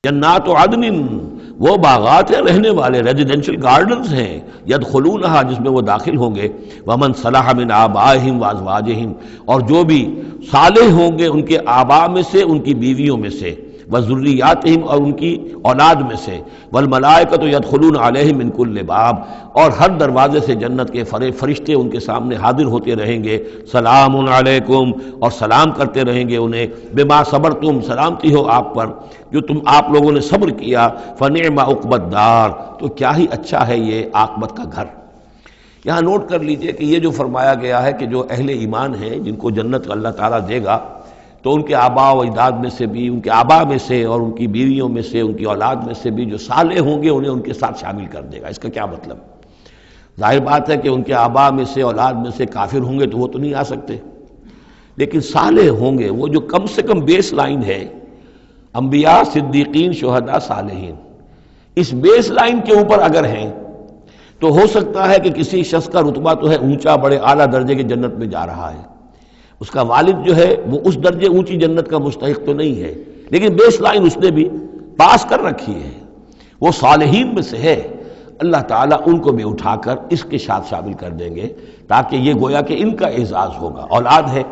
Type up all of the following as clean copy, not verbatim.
جنات عدن، وہ باغات ہیں رہنے والے، ریزیڈینشل گارڈنز ہیں، یدخلونہا جس میں وہ داخل ہوں گے، ومن صلح من آبائہم وازواجہم، اور جو بھی صالح ہوں گے ان کے آباء میں سے، ان کی بیویوں میں سے، وذریاتہم اور ان کی اولاد میں سے، والملائکۃ یدخلون علیہم من کل باب، اور ہر دروازے سے جنت کے فرشتے ان کے سامنے حاضر ہوتے رہیں گے، سلام علیکم، اور سلام کرتے رہیں گے انہیں، بما صبرتم، سلامتی ہو آپ پر جو آپ لوگوں نے صبر کیا، فنعم عقبی الدار، تو کیا ہی اچھا ہے یہ عاقبت کا گھر۔ یہاں نوٹ کر لیجئے کہ یہ جو فرمایا گیا ہے کہ جو اہل ایمان ہیں جن کو جنت اللہ تعالیٰ دے گا، تو ان کے آباء و اجداد میں سے بھی، ان کے آباء میں سے اور ان کی بیویوں میں سے، ان کی اولاد میں سے بھی جو صالح ہوں گے انہیں ان کے ساتھ شامل کر دے گا۔ اس کا کیا مطلب؟ ظاہر بات ہے کہ ان کے آباء میں سے، اولاد میں سے کافر ہوں گے تو وہ تو نہیں آ سکتے، لیکن صالح ہوں گے، وہ جو کم سے کم بیس لائن ہے، انبیاء، صدیقین، شہداء، صالحین، اس بیس لائن کے اوپر اگر ہیں تو ہو سکتا ہے کہ کسی شخص کا رتبہ تو ہے اونچا، بڑے اعلیٰ درجے کی جنت میں جا رہا ہے، اس کا والد جو ہے وہ اس درجے اونچی جنت کا مستحق تو نہیں ہے، لیکن بیس لائن اس نے بھی پاس کر رکھی ہے، وہ صالحین میں سے ہے۔ اللہ تعالیٰ ان کو بھی اٹھا کر اس کے ساتھ شامل کر دیں گے، تاکہ یہ گویا کہ ان کا اعزاز ہوگا۔ اولاد ہے،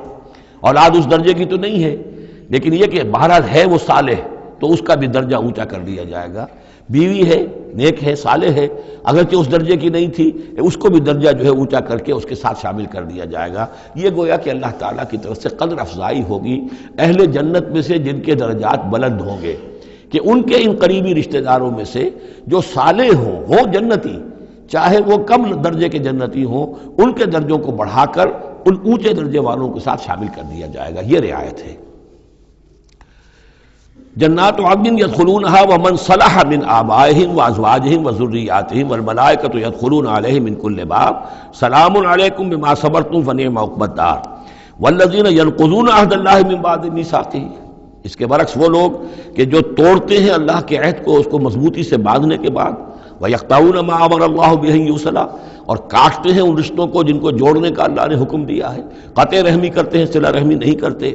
اولاد اس درجے کی تو نہیں ہے، لیکن یہ کہ بہرحال ہے وہ صالح، تو اس کا بھی درجہ اونچا کر دیا جائے گا۔ بیوی ہے، نیک ہے، صالح ہے، اگرچہ اس درجے کی نہیں تھی، اس کو بھی درجہ جو ہے اونچا کر کے اس کے ساتھ شامل کر دیا جائے گا۔ یہ گویا کہ اللہ تعالیٰ کی طرف سے قدر افزائی ہوگی اہل جنت میں سے جن کے درجات بلند ہوں گے، کہ ان کے ان قریبی رشتہ داروں میں سے جو صالح ہوں جنتی، چاہے وہ کم درجے کے جنتی ہوں، ان کے درجوں کو بڑھا کر ان اونچے درجے والوں کے ساتھ شامل کر دیا جائے گا۔ یہ رعایت ہے۔ جنات عدن یدخلونہا ومن صلح من آبائہم وازواجہم وذریاتہم والملائکۃ یدخلون علیہم من کل باب سلام علیکم بما صبرتم فنعم عقبی الدار والذین ینقضون عہد اللہ من بعد میثاقہ۔ اس کے برعکس وہ لوگ کہ جو توڑتے ہیں اللہ کے عہد کو، اس کو مضبوطی سے باندھنے کے بعد، وَيَقْطَعُونَ مَا أَمَرَ اللَّهُ بِهِ يُوصَلَ، اور کاٹتے ہیں ان رشتوں کو جن کو جوڑنے کا اللہ نے حکم دیا ہے، قطع رحمی کرتے ہیں، صلہ رحمی نہیں کرتے،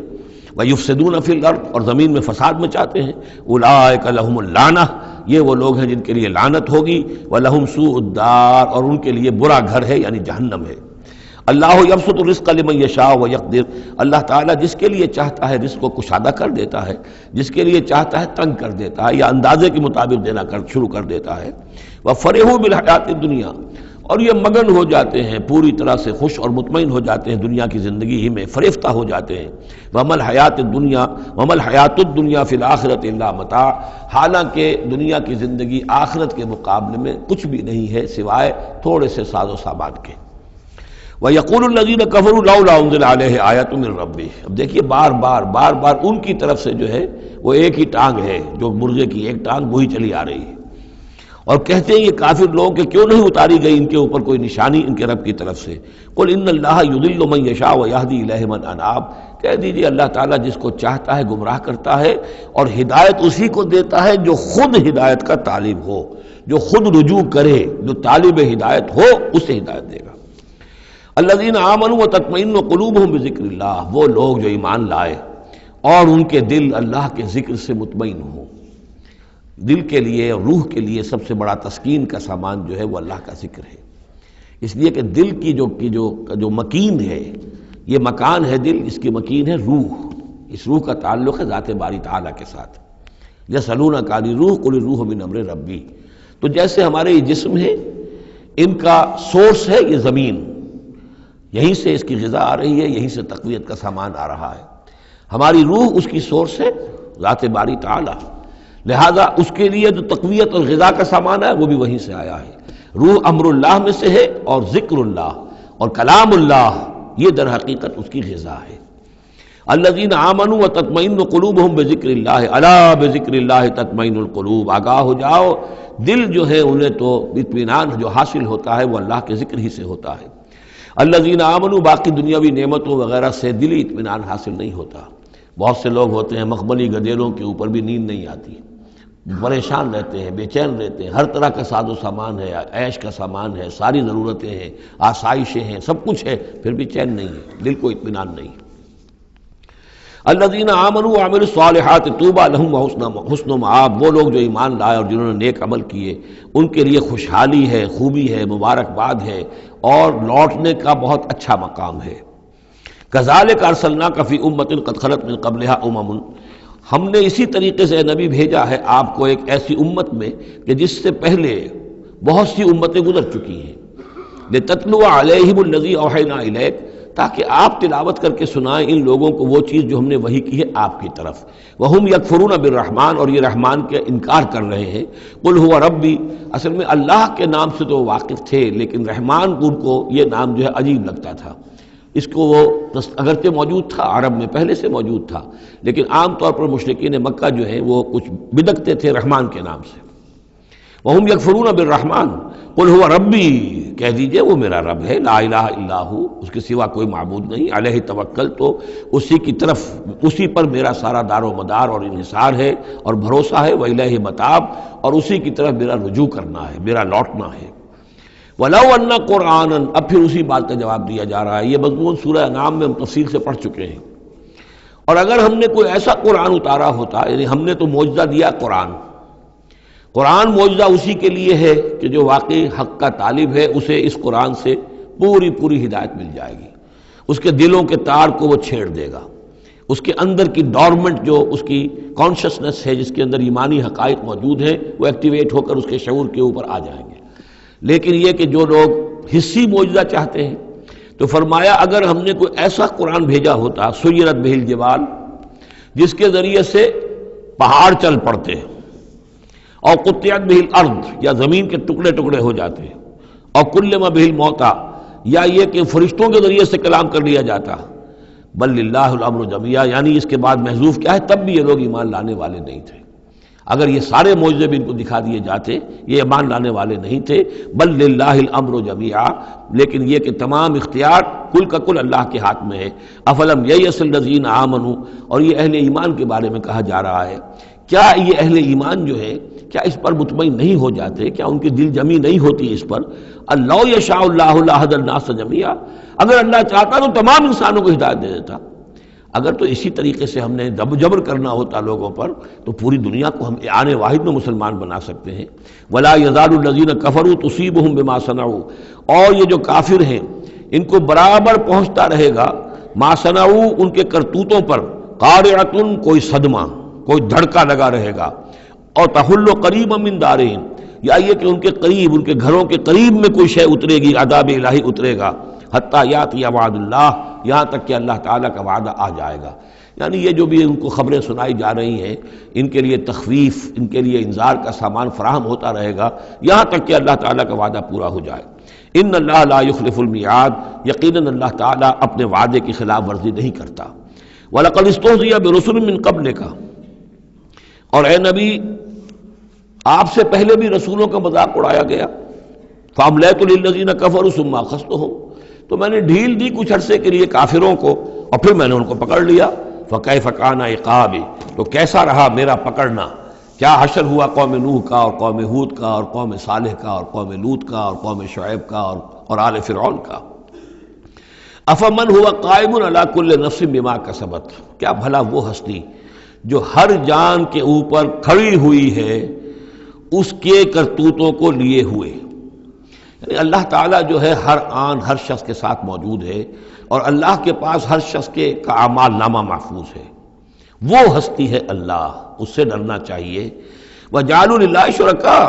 وَيُفْسِدُونَ فِي الْأَرْضِ، اور زمین میں فساد مچاتے ہیں، أُولَٰئِكَ لَهُمُ اللعنۃ، یہ وہ لوگ ہیں جن کے لیے لعنت ہوگی، وَلَهُمْ سُوءُ الدَّارِ، اور ان کے لیے برا گھر ہے یعنی جہنم ہے۔ اللہ یبسط الرزق لمن یشاء ویقدر، اللہ تعالیٰ جس کے لیے چاہتا ہے رزق کو کشادہ کر دیتا ہے، جس کے لیے چاہتا ہے تنگ کر دیتا ہے یا اندازے کے مطابق دینا شروع کر دیتا ہے۔ وَفَرِحُوا بِالْحَيَاةِ الدُّنْيَا، اور یہ مگن ہو جاتے ہیں، پوری طرح سے خوش اور مطمئن ہو جاتے ہیں دنیا کی زندگی ہی میں، فریفتہ ہو جاتے ہیں۔ وَمَا الْحَيَاةُ الدُّنْيَا فِي الْآخِرَةِ إِلَّا مَتَاعٌ، حالانکہ دنیا کی زندگی آخرت کے مقابلے میں کچھ بھی نہیں ہے سوائے تھوڑے سے ساز و سامان کے۔ وَيَقُولُ الَّذِينَ كَفَرُوا لَوْلَا أُنزِلَ عَلَيْهِ آيَةٌ مِّن رَّبِّهِ، اب دیکھیے بار بار ان کی طرف سے جو ہے وہ ایک ہی ٹانگ ہے، جو مرغے کی ایک ٹانگ وہی چلی آ رہی ہے، اور کہتے ہیں یہ کافر لوگ کہ کیوں نہیں اتاری گئی ان کے اوپر کوئی نشانی ان کے رب کی طرف سے۔ قُلْ إِنَّ اللَّهَ يُضِلُّ مَن يَشَاءُ وَيَهْدِي إِلَيْهِ مَنْ أَنَابَ، کہہ دیجیے اللہ تعالیٰ جس کو چاہتا ہے گمراہ کرتا ہے، اور ہدایت اسی کو دیتا ہے جو خود ہدایت کا طالب ہو، جو خود رجوع کرے، جو طالب ہدایت ہو اسے ہدایت دے گا۔ الذین آمنوا وتطمئن قلوبہم بذکر اللہ، وہ لوگ جو ایمان لائے اور ان کے دل اللہ کے ذکر سے مطمئن ہوں۔ دل کے لیے اور روح کے لیے سب سے بڑا تسکین کا سامان جو ہے وہ اللہ کا ذکر ہے، اس لیے کہ دل کی جو مکین ہے، یہ مکان ہے دل، اس کی مکین ہے روح، اس روح کا تعلق ہے ذات باری تعالیٰ کے ساتھ۔ یسألونک عن الروح قل الروح من امر ربی، تو جیسے ہمارے یہ جسم ہے، ان کا سورس ہے یہ زمین، یہیں سے اس کی غذا آ رہی ہے، یہیں سے تقویت کا سامان آ رہا ہے۔ ہماری روح اس کی سورس ہے ذات باری تعالیٰ، لہذا اس کے لیے جو تقویت اور غذا کا سامان ہے وہ بھی وہیں سے آیا ہے۔ روح امر اللہ میں سے ہے، اور ذکر اللہ اور کلام اللہ یہ در حقیقت اس کی غذا ہے۔ الذین آمنوا وتطمئن قلوبہم بذکر اللہ، الا بذکر اللہ تطمئن القلوب، آگاہ ہو جاؤ، دل جو ہے انہیں تو اطمینان جو حاصل ہوتا ہے وہ اللہ کے ذکر ہی سے ہوتا ہے۔ الذین آمنوا، باقی دنیاوی نعمتوں وغیرہ سے دلی اطمینان حاصل نہیں ہوتا۔ بہت سے لوگ ہوتے ہیں مخملی گدیلوں کے اوپر بھی نیند نہیں آتی، پریشان رہتے ہیں، بے چین رہتے ہیں، ہر طرح کا ساز و سامان ہے، عیش کا سامان ہے، ساری ضرورتیں ہیں، آسائشیں ہیں، سب کچھ ہے، پھر بھی چین نہیں ہے، دل کو اطمینان نہیں۔ الذین آمنوا وعملوا الصالحات طوبی لہم وحسن مآب، وہ لوگ جو ایمان لائے اور جنہوں نے نیک عمل کیے ان کے لیے خوشحالی ہے، خوبی ہے، مبارکباد ہے اور لوٹنے کا بہت اچھا مقام ہے۔ کذالک ارسلناک فی امۃ قد خلت من قبلھا امم، ہم نے اسی طریقے سے نبی بھیجا ہے آپ کو ایک ایسی امت میں کہ جس سے پہلے بہت سی امتیں گزر چکی ہیں، لتتلو علیہم الذی اوحینا الیک، تاکہ آپ تلاوت کر کے سنائیں ان لوگوں کو وہ چیز جو ہم نے وحی کی ہے آپ کی طرف۔ وہم یکفرون بالرحمن، اور یہ رحمان کے انکار کر رہے ہیں۔ قل هو ربی، اصل میں اللہ کے نام سے تو واقف تھے لیکن رحمان ان کو یہ نام جو ہے عجیب لگتا تھا، اس کو وہ اگرچہ موجود تھا عرب میں پہلے سے موجود تھا، لیکن عام طور پر مشرکین مکہ جو ہیں وہ کچھ بدکتے تھے رحمان کے نام سے۔ وہم یکفرون بالرحمن قل هو ربی، کہہ دیجئے وہ میرا رب ہے، لا الہ الا ہو، اس کے سوا کوئی معبود نہیں، علیہ توکل، تو اسی کی طرف، اسی پر میرا سارا دار و مدار اور انحصار ہے اور بھروسہ ہے، وإلیہ متاب، اور اسی کی طرف میرا رجوع کرنا ہے، میرا لوٹنا ہے۔ وَلَوْ أَنَّ قُرْآنًا، اب پھر اسی بات کا جواب دیا جا رہا ہے، یہ مضمون سورہ انعام میں ہم تفصیل سے پڑھ چکے ہیں۔ اور اگر ہم نے کوئی ایسا قرآن اتارا ہوتا، یعنی ہم نے تو معجزہ دیا قرآن معجزہ اسی کے لیے ہے کہ جو واقعی حق کا طالب ہے اسے اس قرآن سے پوری ہدایت مل جائے گی، اس کے دلوں کے تار کو وہ چھیڑ دے گا، اس کے اندر کی ڈورمنٹ جو اس کی کانشسنس ہے، جس کے اندر ایمانی حقائق موجود ہیں، وہ ایکٹیویٹ ہو کر اس کے شعور کے اوپر آ جائیں گے۔ لیکن یہ کہ جو لوگ حصی معجزہ چاہتے ہیں، تو فرمایا اگر ہم نے کوئی ایسا قرآن بھیجا ہوتا، سیرت بہ الجبال، جس کے ذریعے سے پہاڑ چل پڑتے ہیں، اور قطعت بہ الارض، یا زمین کے ٹکڑے ٹکڑے ہو جاتے ہیں، اور کلم بہ الموتیٰ، یا یہ کہ فرشتوں کے ذریعے سے کلام کر لیا جاتا، بل للہ الامر جمیعا، یعنی اس کے بعد محذوف کیا ہے، تب بھی یہ لوگ ایمان لانے والے نہیں تھے۔ اگر یہ سارے معجزے بھی ان کو دکھا دیے جاتے یہ ایمان لانے والے نہیں تھے، بل للہ الامر جمیعا، لیکن یہ کہ تمام اختیار کل کا کل اللہ کے ہاتھ میں ہے۔ افلم ییأس الذین آمنوا، اور یہ اہل ایمان کے بارے میں کہا جا رہا ہے، کیا یہ اہل ایمان جو ہے کیا اس پر مطمئن نہیں ہو جاتے، کیا ان کی دل جمی نہیں ہوتی اس پر؟ اللہ یشاء اللہ لہدی الناس جمیعا، اگر اللہ چاہتا تو تمام انسانوں کو ہدایت دے دیتا۔ اگر تو اسی طریقے سے ہم نے جبر کرنا ہوتا لوگوں پر تو پوری دنیا کو ہم آنے واحد میں مسلمان بنا سکتے ہیں۔ ولا یزال الذین کفروا تصیبهم بما صنعوا، اور یہ جو کافر ہیں ان کو برابر پہنچتا رہے گا ما صنعوا، ان کے کرتوتوں پر، قارعۃ، کوئی صدمہ، کوئی دھڑکا لگا رہے گا، اور تحل قریبا من دارہم، یا یہ کہ ان کے قریب، ان کے گھروں کے قریب میں کوئی شے اترے گی، عذاب الہی اترے گا، حتیٰ یاتی وعد اللہ، یہاں تک کہ اللہ تعالیٰ کا وعدہ آ جائے گا۔ یعنی یہ جو بھی ان کو خبریں سنائی جا رہی ہیں، ان کے لیے تخویف، ان کے لیے انذار کا سامان فراہم ہوتا رہے گا یہاں تک کہ اللہ تعالیٰ کا وعدہ پورا ہو جائے۔ ان اللہ لا یخلف المیعاد، یقیناً اللہ تعالیٰ اپنے وعدے کی خلاف ورزی نہیں کرتا۔ وَلَقَدِ اسْتُهْزِئَ بِرُسُلٍ مِّن قَبْلِكَ، اور اے نبی آپ سے پہلے بھی رسولوں کا مذاق اڑایا گیا۔ فَأَمْلَيْتُ لِلَّذِينَ كَفَرُوا ثُمَّ أَخَذْتُهُمْ، تو میں نے ڈھیل دی کچھ عرصے کے لیے کافروں کو اور پھر میں نے ان کو پکڑ لیا۔ فَكَيْفَ كَانَ عِقَابِ، تو کیسا رہا میرا پکڑنا، کیا حشر ہوا قوم نوح کا اور قوم ہود کا اور قوم صالح کا اور قوم لوط کا اور قوم شعیب کا اور آل فرعون کا۔ أَفَمَنْ هُوَ قَائِمٌ عَلَى كُلِّ نَفْسٍ بِمَا كَسَبَتْ، کیا بھلا وہ ہستی جو ہر جان کے اوپر کھڑی ہوئی ہے اس کے کرتوتوں کو لیے ہوئے۔ یعنی اللہ تعالیٰ جو ہے ہر آن ہر شخص کے ساتھ موجود ہے، اور اللہ کے پاس ہر شخص کے کا اعمال نامہ محفوظ ہے۔ وہ ہستی ہے اللہ، اس سے ڈرنا چاہیے۔ وَجَعَلُوا لِلَّهِ شُرَكَاءَ،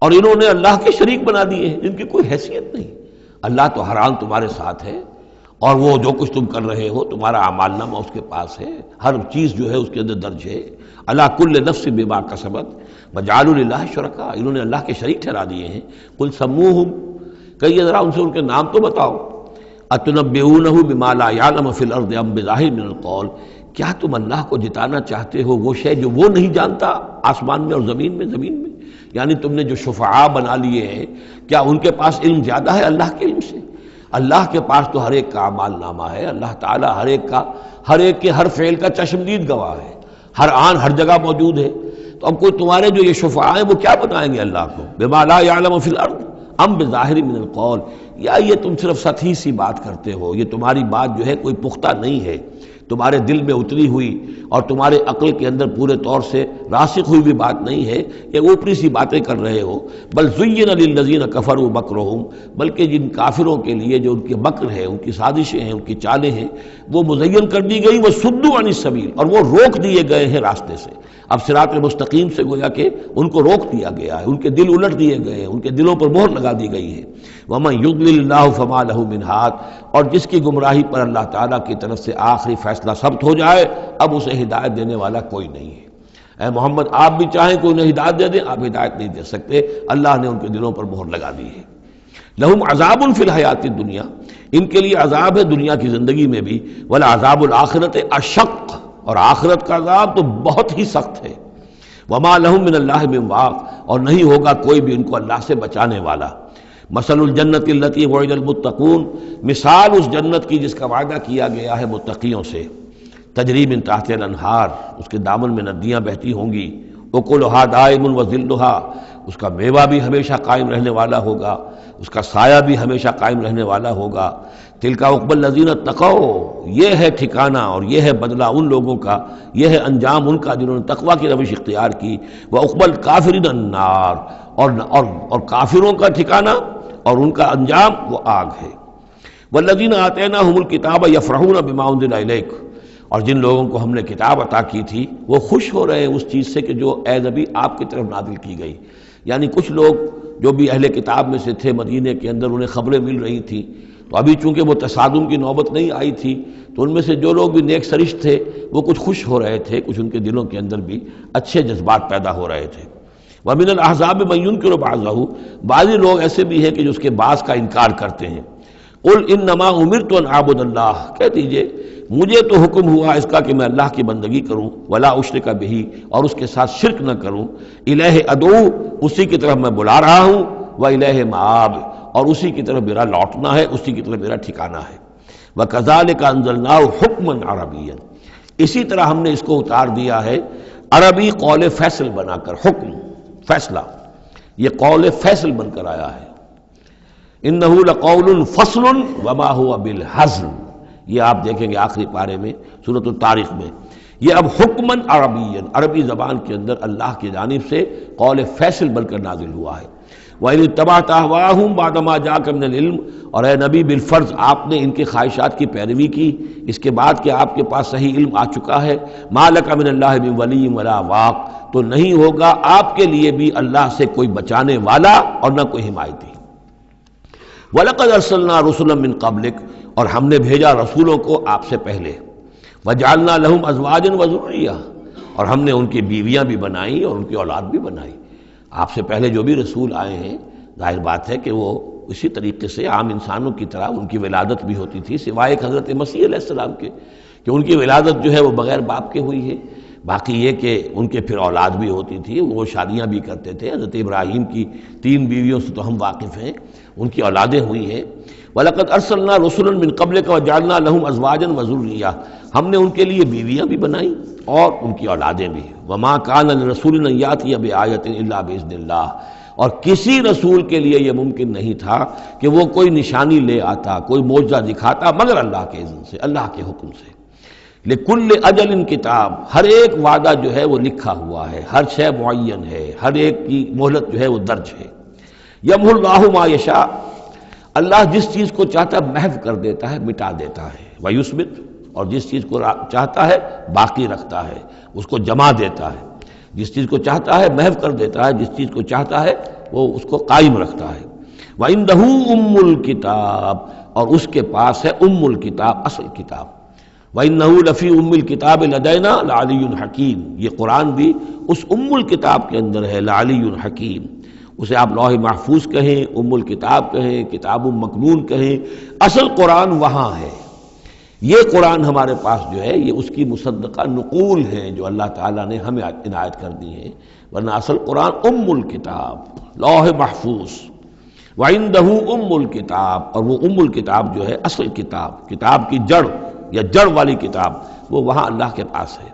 اور انہوں نے اللہ کے شریک بنا دیے ہیں جن کی کوئی حیثیت نہیں۔ اللہ تو ہر آن تمہارے ساتھ ہے، اور وہ جو کچھ تم کر رہے ہو تمہارا اعمال نامہ اس کے پاس ہے، ہر چیز جو ہے اس کے اندر درج ہے۔ عَلَىٰ كُلِّ نَفْسٍ بِمَا كَسَبَتْ وَجَعَلُوا لِلَّهِ شُرَكَاءَ، انہوں نے اللہ کے شریک ٹھہرا دیے ہیں۔ قُلْ سَمُّوهُمْ، کہیے ذرا ان سے ان کے نام تو بتاؤ۔ أَتُنَبِّئُونَهُ بِمَا لَا يَعْلَمُ فِي الْأَرْضِ أَمْ بِظَاهِرٍ مِّنَ الْقَوْلِ، کیا تم اللہ کو جتانا چاہتے ہو وہ شے جو وہ نہیں جانتا آسمان میں اور زمین میں؟ یعنی تم نے جو شفعاء بنا لیے ہیں، کیا ان کے پاس علم زیادہ ہے اللہ کے علم سے؟ اللہ کے پاس تو ہر ایک کا اعمال نامہ ہے، اللہ تعالیٰ ہر ایک کے ہر فعل کا چشمدید گواہ ہے، ہر آن ہر جگہ موجود ہے۔ تو اب کوئی تمہارے جو یہ شفعاء ہیں وہ کیا بتائیں گے اللہ کو؟ بما لا يعلم فی الارض ام بظاہر من القول، یا یہ تم صرف سطحی سی بات کرتے ہو، یہ تمہاری بات جو ہے کوئی پختہ نہیں ہے، تمہارے دل میں اتری ہوئی اور تمہارے عقل کے اندر پورے طور سے راسخ ہوئی بھی بات نہیں ہے کہ اوپری سی باتیں کر رہے ہو. بل زین للذین کفروا مکرہم، بلکہ جن کافروں کے لیے جو ان کے مکر ہے، ان کی سازشیں ہیں، ان کی چالیں ہیں، وہ مزین کر دی گئی. وہ صدوا عن السبیل، اور وہ روک دیے گئے ہیں راستے سے. اب صراط مستقیم سے گویا کہ ان کو روک دیا گیا ہے، ان کے دل الٹ دیے گئے ہیں، ان کے دلوں پر مہر لگا دی گئی ہے. وَمَن يُضْلِلِ اللَّهُ فَمَا لَهُ مِنْ هَادٍ، اور جس کی گمراہی پر اللہ تعالیٰ کی طرف سے آخری فیصلہ ثبت ہو جائے، اب اسے ہدایت دینے والا کوئی نہیں ہے. اے محمد، آپ بھی چاہیں کوئی انہیں ہدایت دے دیں، آپ ہدایت نہیں دے سکتے. اللہ نے ان کے دلوں پر مہر لگا دی ہے. لہم عذاب فی الحیات الدنیا، ان کے لیے عذاب ہے دنیا کی زندگی میں بھی. ولعذاب الآخرۃ اشق، اور آخرت کا عذاب تو بہت ہی سخت ہے. وما لہم من اللہ من واق، اور نہیں ہوگا کوئی بھی ان کو اللہ سے بچانے والا. مثل الجنت التی وعد المتقون، مثال اس جنت کی جس کا وعدہ کیا گیا ہے متقیوں سے. تجری من تحت الانہار، اس کے دامن میں ندیاں بہتی ہوں گی. اکلھا دائم وظلھا، اس کا میوہ بھی ہمیشہ قائم رہنے والا ہوگا، اس کا سایہ بھی ہمیشہ قائم رہنے والا ہوگا. تلک عقبی الذین اتقوا، یہ ہے ٹھکانہ اور یہ ہے بدلہ ان لوگوں کا، یہ ہے انجام ان کا جنہوں نے تقویٰ کی روش اختیار کی. وعقبی الکافرین النار، اور کافروں کا ٹھکانہ اور ان کا انجام وہ آگ ہے. والذین آتیناہم الکتاب یفرحون بما انزل الیک، اور جن لوگوں کو ہم نے کتاب عطا کی تھی وہ خوش ہو رہے ہیں اس چیز سے کہ جو اے نبی آپ کی طرف نازل کی گئی. یعنی کچھ لوگ جو بھی اہل کتاب میں سے تھے مدینے کے اندر، انہیں خبریں مل رہی تھیں، تو ابھی چونکہ وہ تصادم کی نوبت نہیں آئی تھی، تو ان میں سے جو لوگ بھی نیک سرشت تھے وہ کچھ خوش ہو رہے تھے، کچھ ان کے دلوں کے اندر بھی اچھے جذبات پیدا ہو رہے تھے. وَمِنَ الْأَحْزَابِ مَن يُنْكِرُ بَعْضَهُ، بعضی لوگ ایسے بھی ہیں کہ جو اس کے بعض کا انکار کرتے ہیں. قُلْ إِنَّمَا أُمِرْتُ أَنْ أَعْبُدَ اللَّهَ، کہہ دیجئے مجھے تو حکم ہوا اس کا کہ میں اللہ کی بندگی کروں. وَلَا أُشْرِكَ بِهِ، اور اس کے ساتھ شرک نہ کروں. إِلَيْهِ أَدْعُو، اسی کی طرف میں بلا رہا ہوں. وَإِلَيْهِ مَآبِ، اور اسی کی طرف میرا لوٹنا ہے، اسی کی طرف میرا ٹھکانہ ہے. وَكَذَلِكَ أَنزَلْنَاهُ حُكْمًا عَرَبِيًّا، اسی طرح ہم نے اس کو اتار دیا ہے عربی قول فیصل بنا کر. حکم، فیصلہ، یہ قول فیصل بن کر آیا ہے. انہ لقول فصل وما هو بالحزل، یہ آپ دیکھیں گے آخری پارے میں سورۃ الطارق میں. یہ اب حکمن عربی، عربی زبان کے اندر اللہ کی جانب سے قول فیصل بن کر نازل ہوا ہے. وَإِنِ اتَّبَعْتَ أَهْوَاءَهُمْ بَعْدَ مَا جَاءَكَ مِنَ الْعِلْمِ، اور اے نبی بالفرض آپ نے ان کی خواہشات کی پیروی کی اس کے بعد کہ آپ کے پاس صحیح علم آ چکا ہے. مَا لَكَ مِنَ اللَّهِ مِن وَلِيٍّ وَلَا وَاقٍ، تو نہیں ہوگا آپ کے لیے بھی اللہ سے کوئی بچانے والا اور نہ کوئی حمایتی. وَلَقَدْ أَرْسَلْنَا رُسُلًا مِّن قَبْلِكَ، اور ہم نے بھیجا رسولوں کو آپ سے پہلے. وَجَعَلْنَا لَهُمْ أَزْوَاجًا وَذُرِّيَّةً، اور ہم نے ان کی بیویاں بھی بنائیں اور ان کی اولاد بھی بنائی. آپ سے پہلے جو بھی رسول آئے ہیں ظاہر بات ہے کہ وہ اسی طریقے سے عام انسانوں کی طرح ان کی ولادت بھی ہوتی تھی، سوائے حضرت مسیح علیہ السلام کے کہ ان کی ولادت جو ہے وہ بغیر باپ کے ہوئی ہے. باقی یہ کہ ان کے پھر اولاد بھی ہوتی تھی، وہ شادیاں بھی کرتے تھے. حضرت ابراہیم کی 3 بیویوں سے تو ہم واقف ہیں، ان کی اولادیں ہوئی ہیں. وَلَقَدْ أَرْسَلْنَا رُسُلًا مِّن قَبْلِكَ وَجَعَلْنَا لَهُمْ أَزْوَاجًا وَذُرِّيَّةً، ہم نے ان کے لیے بیویاں بھی بنائیں اور ان کی اولادیں بھی. وَمَا كَانَ لِرَسُولٍ أَن يَأْتِيَ بِآيَةٍ إِلَّا بِإِذْنِ اللَّهِ، اور کسی رسول کے لیے یہ ممکن نہیں تھا کہ وہ کوئی نشانی لے آتا، کوئی معجزہ دکھاتا، مگر اللہ کے اذن سے، اللہ کے حکم سے. لِكُلِّ أَجَلٍ کتاب، ہر ایک وعدہ جو ہے وہ لکھا ہوا ہے، ہر شے معین ہے، ہر ایک کی مہلت جو ہے وہ درج ہے. یمحو اللہ ما یشاء، اللہ جس چیز کو چاہتا ہے محو کر دیتا ہے، مٹا دیتا ہے. ویثبت، اور جس چیز کو چاہتا ہے باقی رکھتا ہے، اس کو جمع دیتا ہے. جس چیز کو چاہتا ہے محو کر دیتا ہے، جس چیز کو چاہتا ہے وہ اس کو قائم رکھتا ہے. وَعِندَهُ أُمُّ الْكِتَابِ، اور اس کے پاس ہے الکتاب، اصل کتاب. وَإِنَّهُ لَفِي أُمِّ الْكِتَابِ لَدَيْنَا لَعَلِيٌّ حَكِيمٌ، یہ قرآن بھی اس الکتاب کے اندر ہے، لَعَلِيٌّ حَكِيمٌ. اسے آپ لوح محفوظ کہیں، الکتاب کہیں، کتاب مکنون کہیں، اصل قرآن وہاں ہے. یہ قرآن ہمارے پاس جو ہے یہ اس کی مصدقہ نقول ہیں جو اللہ تعالیٰ نے ہمیں عنایت کر دی ہیں، ورنہ اصل قرآن الکتاب، لوح محفوظ. وَعِندَهُ الکتاب، اور وہ الکتاب جو ہے اصل کتاب، کتاب کی جڑ یا جڑ والی کتاب، وہ وہاں اللہ کے پاس ہے.